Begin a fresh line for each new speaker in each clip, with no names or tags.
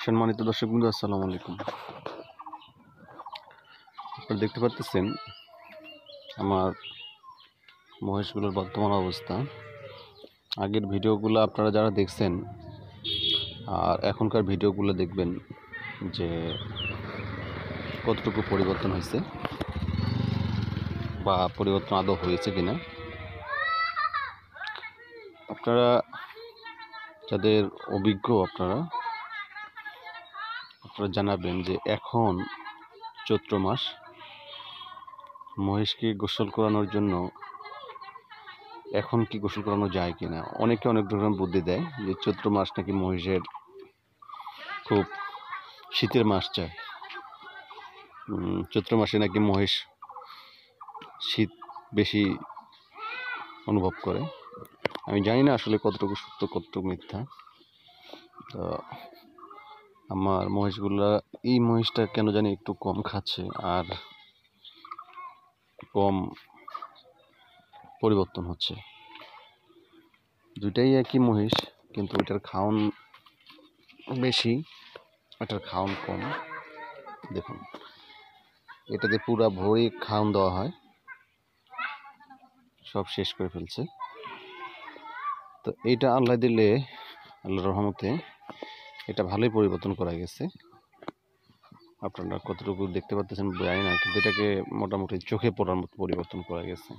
সম্মানিত দর্শকবৃন্দ, আসসালামু আলাইকুম। আপনারা দেখতে পাচ্ছেন আমার মহিষগুলোর বর্তমান অবস্থা। আগের ভিডিওগুলো আপনারা যারা দেখছেন আর এখনকার ভিডিওগুলো দেখবেন যে কতটুকু পরিবর্তন হয়েছে বা পরিবর্তন আদৌ হয়েছে কিনা। আপনারা যাদের অভিজ্ঞ আপনারা জানাবেন যে এখন চৈত্র মাস, মহিষকে গোসল করানোর জন্য এখন কি গোসল করানো যায় কিনা। অনেকে অনেক ধরনের বুদ্ধি দেয় যে চৈত্র মাস নাকি মহিষের খুব শীতের মাস চায়, চৈত্র মাসে নাকি মহিষ শীত বেশি অনুভব করে। আমি জানি না আসলে কতটুকু সত্য কতটুকু মিথ্যা। তো আমার মহিষগুলা, এই মহিষটা কেন জানি একটু কম খাচ্ছে আর কম পরিবর্তন হচ্ছে। দুইটাই একই মহিষ, কিন্তু এটার খাওন বেশি, এটার খাওন কম। দেখুন, এটাতে পুরা ভরে খাওন দেওয়া হয়, সব শেষ করে ফেলছে। তো এইটা আল্লাহ দিলে, আল্লাহর রহমতে এটা ভালোই পরিবর্তন করা গেছে। আপনারা কতটুকু দেখতে পাচ্ছেন জানি না, কিন্তু এটাকে মোটামুটি চোখে পড়ার মতো পরিবর্তন করা গেছে।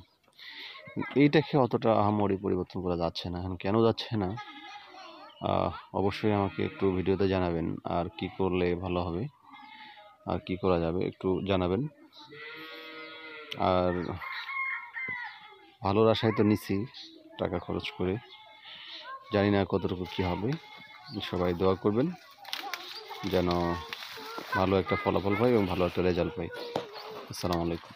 এইটাকে অতটা আহামরি পরিবর্তন করা যাচ্ছে না। এখন কেন যাচ্ছে না অবশ্যই আমাকে একটু ভিডিওতে জানাবেন, আর কি করলে ভালো হবে আর কি করা যাবে একটু জানাবেন। আর ভালোর আশায় তো নিছি টাকা খরচ করে, জানি না কতটুকু কি হবে। সবাই দোয়া করবেন যেন ভালো একটা ফলাফল পাই এবং ভালো একটা রেজাল্ট পাই। আসসালামু আলাইকুম।